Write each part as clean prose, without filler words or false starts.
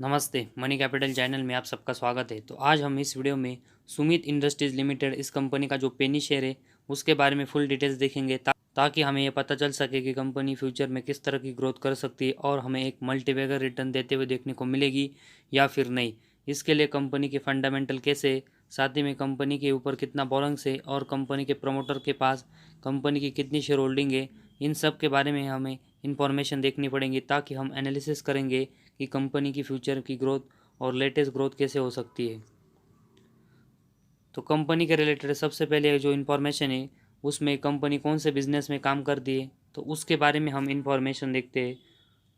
नमस्ते, money capital channel में आप सबका स्वागत है। तो आज हम इस वीडियो में सुमित इंडस्ट्रीज़ लिमिटेड इस कंपनी का जो पेनी शेयर है उसके बारे में फुल डिटेल्स देखेंगे ताकि हमें ये पता चल सके कि कंपनी फ्यूचर में किस तरह की ग्रोथ कर सकती है और हमें एक मल्टीबैगर रिटर्न देते हुए देखने को मिलेगी या फिर नहीं। इसके लिए कंपनी के फंडामेंटल कैसे, साथ ही में कंपनी के ऊपर कितना बोरोइंग्स है और कंपनी के प्रमोटर के पास कंपनी की कितनी शेयर होल्डिंग है, इन सब के बारे में हमें इंफॉर्मेशन देखनी पड़ेगी ताकि हम एनालिसिस करेंगे कि कंपनी की फ्यूचर की ग्रोथ और लेटेस्ट ग्रोथ कैसे हो सकती है। तो कंपनी के रिलेटेड सबसे पहले जो इन्फॉर्मेशन है उसमें कंपनी कौन से बिजनेस में काम करती है तो उसके बारे में हम इन्फॉर्मेशन देखते हैं।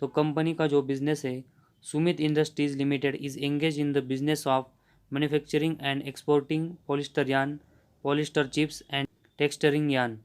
तो कंपनी का जो बिजनेस है, Sumit industries limited is engage in the business of manufacturing and exporting polyester यान, पॉलिस्टर चिप्स एंड टेक्सचरिंग यान।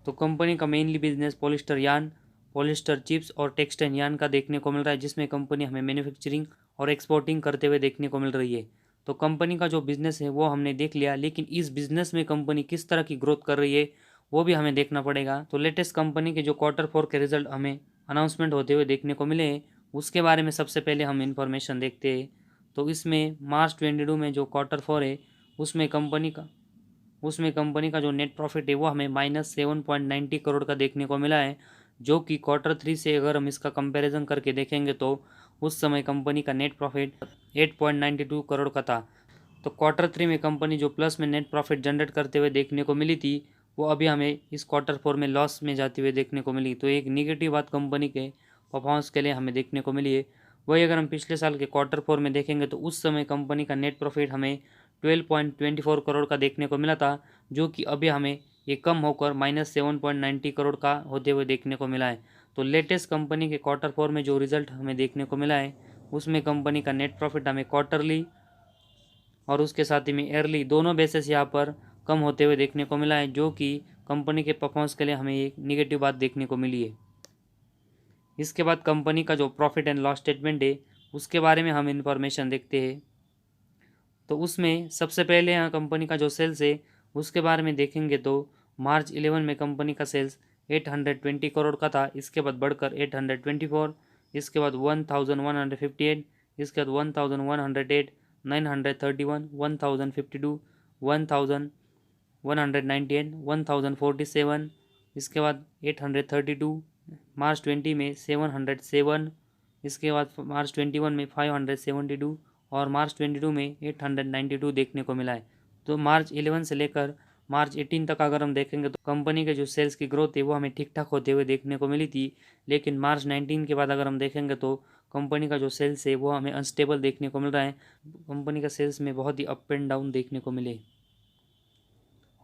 तो कंपनी का मेनली बिजनेस पॉलिस्टर यान, पॉलिस्टर चिप्स और टेक्सटाइल यान का देखने को मिल रहा है, जिसमें कंपनी हमें मैन्युफैक्चरिंग और एक्सपोर्टिंग करते हुए देखने को मिल रही है। तो कंपनी का जो बिजनेस है वो हमने देख लिया, लेकिन इस बिजनेस में कंपनी किस तरह की ग्रोथ कर रही है वो भी हमें देखना पड़ेगा। तो लेटेस्ट कंपनी के जो Q4 के रिजल्ट हमें अनाउंसमेंट होते हुए देखने को मिले उसके बारे में सबसे पहले हम इंफॉर्मेशन देखते हैं। तो इसमें मार्च 22 में जो Q4 है उसमें कंपनी का जो नेट प्रॉफिट है वो हमें -7.90 करोड़ का देखने को मिला है, जो कि Q3 से अगर हम इसका कंपैरिजन करके देखेंगे तो उस समय कंपनी का नेट प्रॉफिट 8.92 करोड़ का था। तो Q3 में कंपनी जो प्लस में नेट प्रॉफिट जनरेट करते हुए देखने को मिली थी वो अभी हमें इस Q4 में लॉस में जाते हुए देखने को मिली। तो एक निगेटिव बात कंपनी के परफॉर्मेंस के लिए हमें देखने को मिली है। वही अगर हम पिछले साल के Q4 में देखेंगे तो उस समय कंपनी का नेट प्रॉफिट हमें 12.24 करोड़ का देखने को मिला था, जो कि अभी हमें ये कम होकर -7.90 करोड़ का होते हुए देखने को मिला है। तो लेटेस्ट कंपनी के Q4 में जो रिजल्ट हमें देखने को मिला है उसमें कंपनी का नेट प्रॉफिट हमें क्वार्टरली और उसके साथ ही में ईयरली दोनों बेसिस यहाँ पर कम होते हुए देखने को मिला है, जो कि कंपनी के परफॉर्मेंस के लिए हमें एक निगेटिव बात देखने को मिली है। इसके बाद कंपनी का जो प्रॉफिट एंड लॉस स्टेटमेंट है उसके बारे में हम इंफॉर्मेशन देखते हैं। तो उसमें सबसे पहले यहाँ कंपनी का जो सेल्स है उसके बारे में देखेंगे तो मार्च 11 में कंपनी का सेल्स 820 करोड़ का था, इसके बाद बढ़कर 824, इसके बाद 1158, इसके बाद 1108, 931, 1052, 1198, 1047, इसके बाद 832, मार्च 20 में 707, इसके बाद मार्च 21 में 572 और मार्च 22 में 892 देखने को मिला है। तो मार्च 11 से लेकर मार्च 18 तक अगर हम देखेंगे तो कंपनी के जो सेल्स की ग्रोथ है वो हमें ठीक ठाक होते हुए देखने को मिली थी, लेकिन मार्च 19 के बाद अगर हम देखेंगे तो कंपनी का जो सेल्स है वो हमें अनस्टेबल देखने को मिल रहा है। कंपनी का सेल्स में बहुत ही अप एंड डाउन देखने को मिले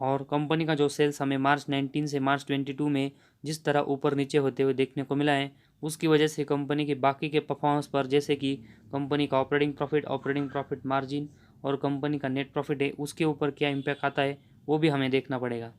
और कंपनी का जो सेल्स हमें मार्च 19 से मार्च 22 में जिस तरह ऊपर नीचे होते हुए देखने को मिला है उसकी वजह से कंपनी के बाकी के परफॉर्मेंस पर, जैसे कि कंपनी का ऑपरेटिंग प्रॉफिट मार्जिन और कंपनी का नेट प्रॉफिट है, उसके ऊपर क्या इम्पैक्ट आता है वो भी हमें देखना पड़ेगा।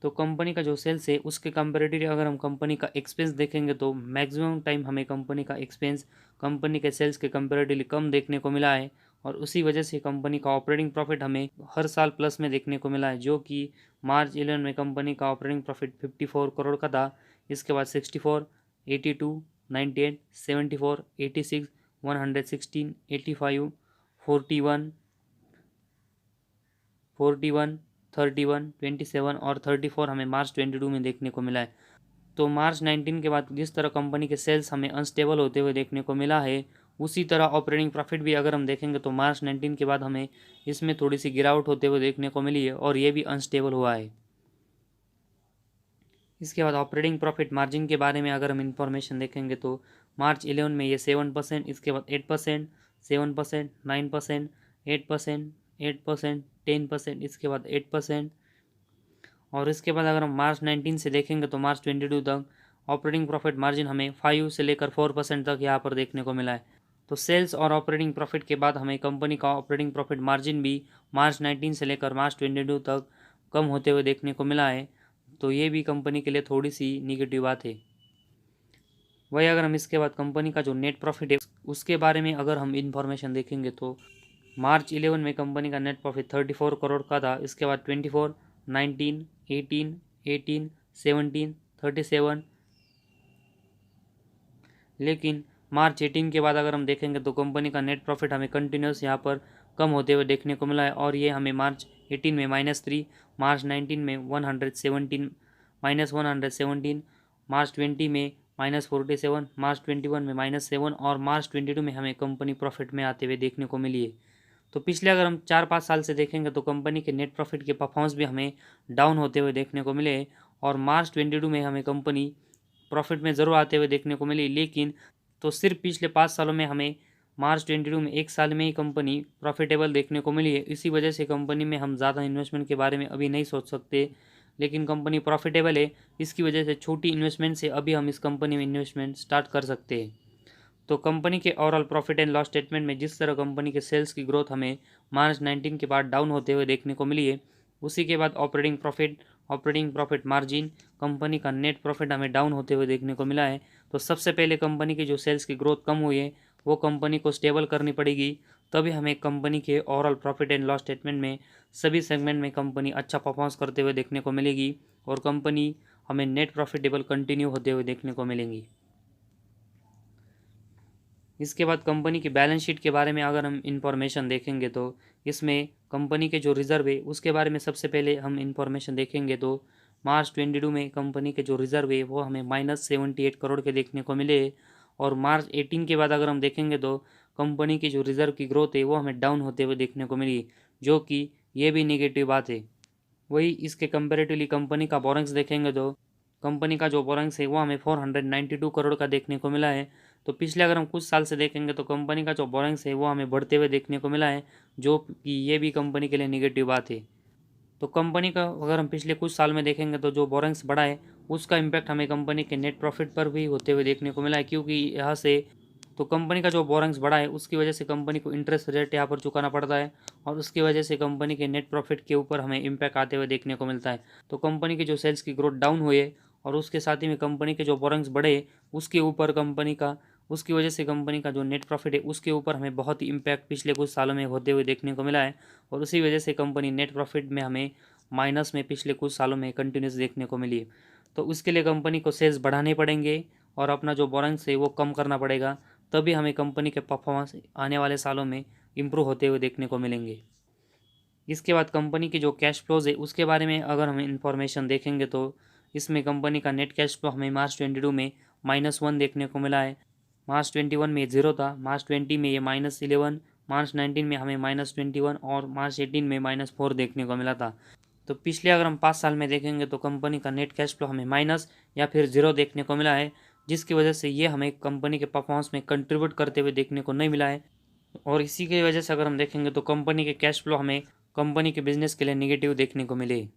तो कंपनी का जो सेल्स है उसके कंपेरेटिवली अगर हम कंपनी का एक्सपेंस देखेंगे तो मैक्सिमम टाइम हमें कंपनी का एक्सपेंस कंपनी के सेल्स के कंपेरेटिवली कम देखने को मिला है और उसी वजह से कंपनी का ऑपरेटिंग प्रॉफिट हमें हर साल प्लस में देखने को मिला है, जो कि मार्च 11 में कंपनी का ऑपरेटिंग प्रॉफिट 54 करोड़ का था, इसके बाद 64, 82, 98, 74, 86, 116, 85, 41, 41, 31, 27 और 34 हमें मार्च 22 में देखने को मिला है। तो मार्च 19 के बाद जिस तरह कंपनी के सेल्स हमें अनस्टेबल होते हुए देखने को मिला है उसी तरह ऑपरेटिंग प्रॉफिट भी अगर हम देखेंगे तो मार्च 19 के बाद हमें इसमें थोड़ी सी गिरावट होते हुए देखने को मिली है और ये भी अनस्टेबल हुआ है। इसके बाद ऑपरेटिंग प्रॉफिट मार्जिन के बारे में अगर हम इंफॉर्मेशन देखेंगे तो मार्च 11 में ये 7%, इसके बाद 8%, 7%, 9%, 8%, 8%, 10%, इसके बाद 8%। और इसके बाद अगर हम मार्च 19 से देखेंगे तो मार्च 22 तक ऑपरेटिंग प्रॉफिट मार्जिन हमें 5 से लेकर 4% तक यहाँ पर देखने को मिला है। तो सेल्स और ऑपरेटिंग प्रॉफिट के बाद हमें कंपनी का ऑपरेटिंग प्रॉफिट मार्जिन भी मार्च 19 से लेकर मार्च 22 तक कम होते हुए देखने को मिला है। तो ये भी कंपनी के लिए थोड़ी सी निगेटिव बात है। वही अगर हम इसके बाद कंपनी का जो नेट प्रॉफिट है उसके बारे में अगर हम इंफॉर्मेशन देखेंगे तो मार्च 11 में कंपनी का नेट प्रॉफिट 34 करोड़ का था, इसके बाद 24, 19, 18, 18, 17, 37, लेकिन मार्च 18 के बाद अगर हम देखेंगे तो कंपनी का नेट प्रॉफिट हमें कंटिन्यूस यहाँ पर कम होते हुए देखने को मिला है, और ये हमें मार्च 18 में -3, मार्च 19 में 117 -117, मार्च 20 में -47, मार्च 21 में -7 और मार्च 22 में हमें कंपनी प्रॉफिट में आते हुए देखने को मिली है। तो पिछले अगर हम 4-5 साल से देखेंगे तो कंपनी के नेट प्रॉफिट के परफॉर्मेंस भी हमें डाउन होते हुए देखने को मिले, और मार्च 22 में हमें कंपनी प्रॉफिट में ज़रूर आते हुए देखने को मिली, लेकिन तो सिर्फ पिछले 5 सालों में हमें मार्च 22 में एक साल में ही कंपनी प्रॉफिटेबल देखने को मिली है। इसी वजह से कंपनी में हम ज़्यादा इन्वेस्टमेंट के बारे में अभी नहीं सोच सकते, लेकिन कंपनी प्रॉफिटेबल है, इसकी वजह से छोटी इन्वेस्टमेंट से अभी हम इस कंपनी में इन्वेस्टमेंट स्टार्ट कर सकते हैं। तो कंपनी के overall profit and loss statement में जिस तरह कंपनी के सेल्स की ग्रोथ हमें मार्च 19 के बाद डाउन होते हुए देखने को मिली है, उसी के बाद ऑपरेटिंग प्रॉफिट मार्जिन, कंपनी का नेट प्रॉफिट हमें डाउन होते हुए देखने को मिला है। तो सबसे पहले कंपनी की जो सेल्स की ग्रोथ कम हुई है वो कंपनी को स्टेबल करनी पड़ेगी, तभी हमें कंपनी के overall profit and loss statement में सभी सेगमेंट में कंपनी अच्छा परफॉर्मेंस करते हुए देखने को मिलेगी, और कंपनी हमें नेट प्रॉफिटेबल कंटिन्यू होते हुए देखने को मिलेंगी। इसके बाद कंपनी की बैलेंस शीट के बारे में अगर हम इंफॉर्मेशन देखेंगे तो इसमें कंपनी के जो रिज़र्व है उसके बारे में सबसे पहले हम इंफॉर्मेशन देखेंगे तो मार्च 22 में कंपनी के जो रिज़र्व है वो हमें -78 करोड़ के देखने को मिले, और मार्च 18 के बाद अगर हम देखेंगे तो कंपनी की जो रिज़र्व की ग्रोथ है वो हमें डाउन होते हुए देखने को मिली, जो कि ये भी नेगेटिव बात है। वही इसके कंपेरेटिवली कंपनी का बोरेंग्स देखेंगे तो कंपनी का जो बोरेंग्स है वो हमें 492 करोड़ का देखने को मिला है। तो पिछले अगर हम कुछ साल से देखेंगे तो कंपनी का जो बोरेंग्स है वो हमें बढ़ते हुए देखने को मिला है, जो कि ये भी कंपनी के लिए नेगेटिव बात है। तो कंपनी का अगर हम पिछले कुछ साल में देखेंगे तो जो बोरेंग्स बढ़ा है उसका इम्पैक्ट हमें कंपनी के नेट प्रॉफिट पर भी होते हुए देखने को मिला है, क्योंकि यहाँ से तो कंपनी का जो बोरेंग्स बढ़ा है उसकी वजह से कंपनी को इंटरेस्ट रेट यहाँ पर चुकाना पड़ता है, और उसकी वजह से कंपनी के नेट प्रॉफिट के ऊपर हमें इम्पैक्ट आते हुए देखने को मिलता है। तो कंपनी की जो सेल्स की ग्रोथ डाउन हुई है और उसके साथ ही में कंपनी के जो बोरेंग्स बढ़े उसके ऊपर उसकी वजह से कंपनी का जो नेट प्रॉफिट है उसके ऊपर हमें बहुत ही इम्पैक्ट पिछले कुछ सालों में होते हुए देखने को मिला है, और उसी वजह से कंपनी नेट प्रॉफिट में हमें माइनस में पिछले कुछ सालों में कंटिन्यूस देखने को मिली है। तो उसके लिए कंपनी को सेल्स बढ़ाने पड़ेंगे और अपना जो बोरेंग्स है वो कम करना पड़ेगा, तभी हमें कंपनी के परफॉर्मेंस आने वाले सालों में इम्प्रूव होते हुए देखने को मिलेंगे। इसके बाद कंपनी की जो कैश फ्लोज है उसके बारे में अगर हम इंफॉर्मेशन देखेंगे तो इसमें कंपनी का नेट कैश फ्लो हमें मार्च 22 में -1 देखने को मिला है, मार्च 21 में 0 था, मार्च 20 में ये -11, मार्च 19 में हमें -21 और मार्च 18 में -4 देखने को मिला था। तो पिछले अगर हम 5 साल में देखेंगे तो कंपनी का नेट कैश फ्लो हमें माइनस या फिर 0 देखने को मिला है, जिसकी वजह से ये हमें कंपनी के परफॉर्मेंस में कंट्रीब्यूट करते हुए देखने को नहीं मिला है, और इसी की वजह से अगर हम देखेंगे तो कंपनी के कैश फ्लो हमें कंपनी के बिजनेस के लिए नेगेटिव देखने को मिले।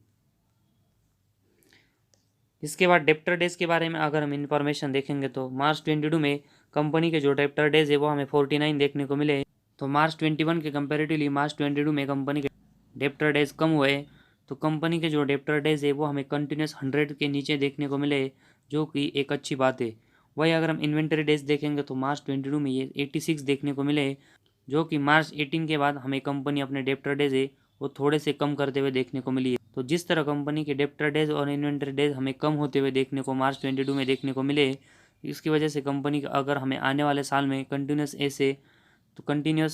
इसके बाद डेप्टर डेज के बारे में अगर हम इंफॉर्मेशन देखेंगे तो मार्च 22 में कंपनी के जो डेप्टर डेज है वो हमें 49 देखने को मिले। तो मार्च 21 के कंपेरेटिवली मार्च 22 में कंपनी के डेप्टर डेज कम हुए, तो कंपनी के जो डेप्टर डेज है वो हमें कंटिन्यूस 100 के नीचे देखने को मिले, जो कि एक अच्छी बात है। वही अगर हम इन्वेंटरी डेज देखेंगे तो मार्च 22 में ये 86 देखने को मिले, जो कि मार्च 18 के बाद हमें कंपनी अपने डेप्टर डेज है वो थोड़े से कम करते हुए देखने को मिली है। तो जिस तरह कंपनी के डेप्टर डेज और इन्वेंटरी डेज हमें कम होते हुए देखने को मार्च 22 में देखने को मिले, इसकी वजह से कंपनी का अगर हमें आने वाले साल में कंटिन्यूस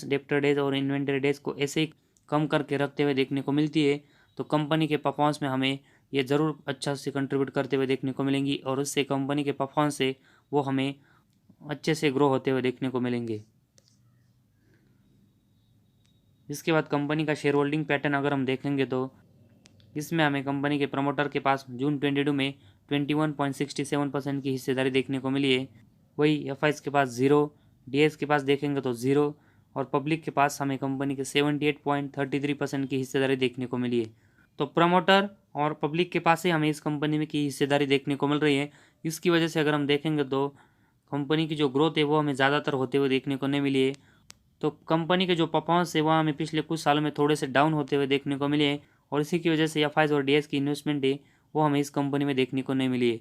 डेप्टर डेज और इन्वेंटरी डेज को ऐसे ही कम करके रखते हुए देखने को मिलती है, तो कंपनी के परफॉर्मेंस में हमें ये ज़रूर अच्छा से कंट्रीब्यूट करते हुए देखने को मिलेंगी, और उससे कंपनी के परफॉर्मेंस से वो हमें अच्छे से ग्रो होते हुए देखने को मिलेंगे। इसके बाद कंपनी का शेयर होल्डिंग पैटर्न अगर हम देखेंगे तो इसमें हमें कंपनी के प्रमोटर के पास जून 22 में 21.67% की हिस्सेदारी देखने को मिली है। वही एफआईज के पास 0, डीएस के पास देखेंगे तो 0, और पब्लिक के पास हमें कंपनी के 78.33% की हिस्सेदारी देखने को मिली है। तो प्रमोटर और पब्लिक के पास ही हमें इस कंपनी में की हिस्सेदारी देखने को मिल रही है। इसकी वजह से अगर हम देखेंगे तो कंपनी की जो ग्रोथ है वो हमें ज़्यादातर होते हुए देखने को नहीं मिली है। तो कंपनी के जो परफॉर्मेंस है वह हमें पिछले कुछ सालों में थोड़े से डाउन होते हुए देखने को मिले हैं, और इसी की वजह से एफआईज और डीएस की इन्वेस्टमेंट है वो हमें इस कंपनी में देखने को नहीं मिली है।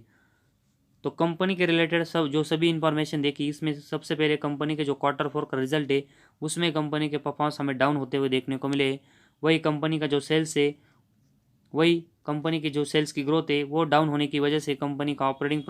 तो कंपनी के रिलेटेड सभी इन्फॉर्मेशन देखी, इसमें सबसे पहले कंपनी के जो Q4 का रिजल्ट है उसमें कंपनी के परफॉर्मेंस हमें डाउन होते हुए देखने को मिले। वही कंपनी का जो सेल्स है वही कंपनी की जो सेल्स की ग्रोथ है वो डाउन होने की वजह से कंपनी का ऑपरेटिंग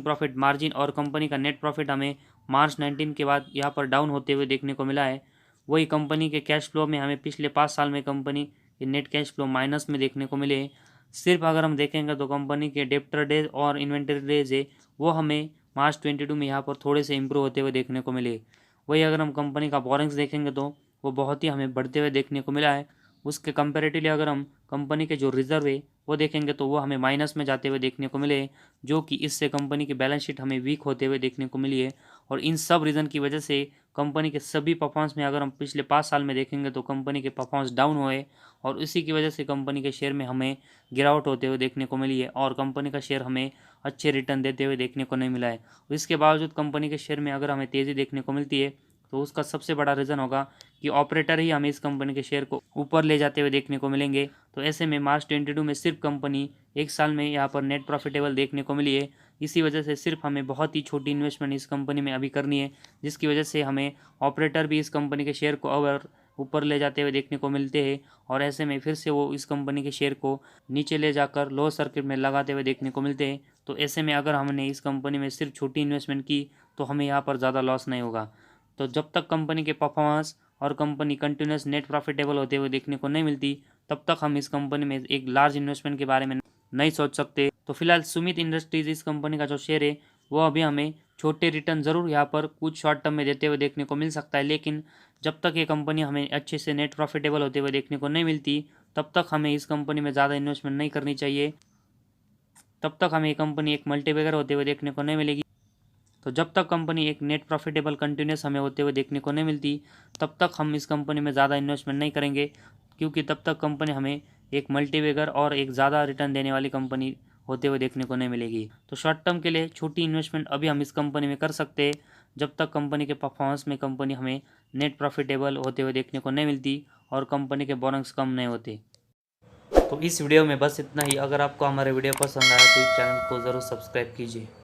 प्रॉफिट मार्जिन और कंपनी का नेट प्रॉफिट हमें मार्च 19 के बाद यहाँ पर डाउन होते हुए देखने को मिला है। वही कंपनी के कैश फ्लो में हमें पिछले 5 साल में कंपनी के नेट कैश फ्लो माइनस में देखने को मिले। सिर्फ अगर हम देखेंगे तो कंपनी के डेप्टर डेज और इन्वेंटरी डेज है वो हमें मार्च 22 में यहाँ पर थोड़े से इंप्रूव होते हुए देखने को मिले। वही अगर हम कंपनी का बोरिंग्स देखेंगे तो वो बहुत ही हमें बढ़ते हुए देखने को मिला है। उसके कंपेरेटिवली अगर हम कंपनी के जो रिजर्व है वो देखेंगे तो वो हमें माइनस में जाते हुए देखने को मिले, जो कि इससे कंपनी की बैलेंस शीट हमें वीक होते हुए देखने को मिली है। और इन सब रीज़न की वजह से कंपनी के सभी परफॉर्मेंस में अगर हम पिछले 5 साल में देखेंगे तो कंपनी के परफॉर्मेंस डाउन हुए और इसी की वजह से कंपनी के शेयर में हमें गिरावट होते हुए देखने को मिली है और कंपनी का शेयर हमें अच्छे रिटर्न देते हुए देखने को नहीं मिला है। इसके बावजूद कंपनी के शेयर में अगर हमें तेज़ी देखने को मिलती है तो उसका सबसे बड़ा रीज़न होगा कि ऑपरेटर ही हमें इस कंपनी के शेयर को ऊपर ले जाते हुए देखने को मिलेंगे। तो ऐसे में मार्च 22 में सिर्फ कंपनी एक साल में यहाँ पर नेट प्रॉफिटेबल देखने को मिली है। इसी वजह से सिर्फ हमें बहुत ही छोटी इन्वेस्टमेंट इस कंपनी में अभी करनी है, जिसकी वजह से हमें ऑपरेटर भी इस कंपनी के शेयर को और ऊपर ले जाते हुए देखने को मिलते हैं और ऐसे में फिर से वो इस कंपनी के शेयर को नीचे ले जाकर लो सर्किट में लगाते हुए देखने को मिलते हैं। तो ऐसे में अगर हमने इस कंपनी में सिर्फ छोटी इन्वेस्टमेंट की तो हमें यहाँ पर ज़्यादा लॉस नहीं होगा। तो जब तक कंपनी के परफॉर्मेंस और कंपनी कंटिन्यूस नेट प्रॉफिटेबल होते हुए देखने को नहीं मिलती तब तक हम इस कंपनी में एक लार्ज इन्वेस्टमेंट के बारे में नहीं सोच सकते। तो फिलहाल सुमित इंडस्ट्रीज इस कंपनी का जो शेयर है वो अभी हमें छोटे रिटर्न ज़रूर यहाँ पर कुछ शॉर्ट टर्म में देते हुए देखने को मिल सकता है, लेकिन जब तक ये कंपनी हमें अच्छे से नेट प्रॉफिटेबल होते हुए देखने को नहीं मिलती तब तक हमें इस कंपनी में ज़्यादा इन्वेस्टमेंट नहीं करनी चाहिए। तब तक हमें ये कंपनी एक मल्टीबैगर होते हुए देखने को नहीं मिलेगी। तो जब तक कंपनी एक नेट प्रॉफिटेबल कंटिन्यूस हमें होते हुए देखने को नहीं मिलती तब तक हम इस कंपनी में ज़्यादा इन्वेस्टमेंट नहीं करेंगे, क्योंकि तब तक कंपनी हमें एक मल्टीबैगर और एक ज़्यादा रिटर्न देने वाली कंपनी होते हुए देखने को नहीं मिलेगी। तो शॉर्ट टर्म के लिए छोटी इन्वेस्टमेंट अभी हम इस कंपनी में कर सकते हैं जब तक कंपनी के परफॉर्मेंस में कंपनी हमें नेट प्रॉफिटेबल होते हुए देखने को नहीं मिलती और कंपनी के बोनस कम नहीं होते। तो इस वीडियो में बस इतना ही। अगर आपको हमारे वीडियो पसंद आया तो इस चैनल को ज़रूर सब्सक्राइब कीजिए।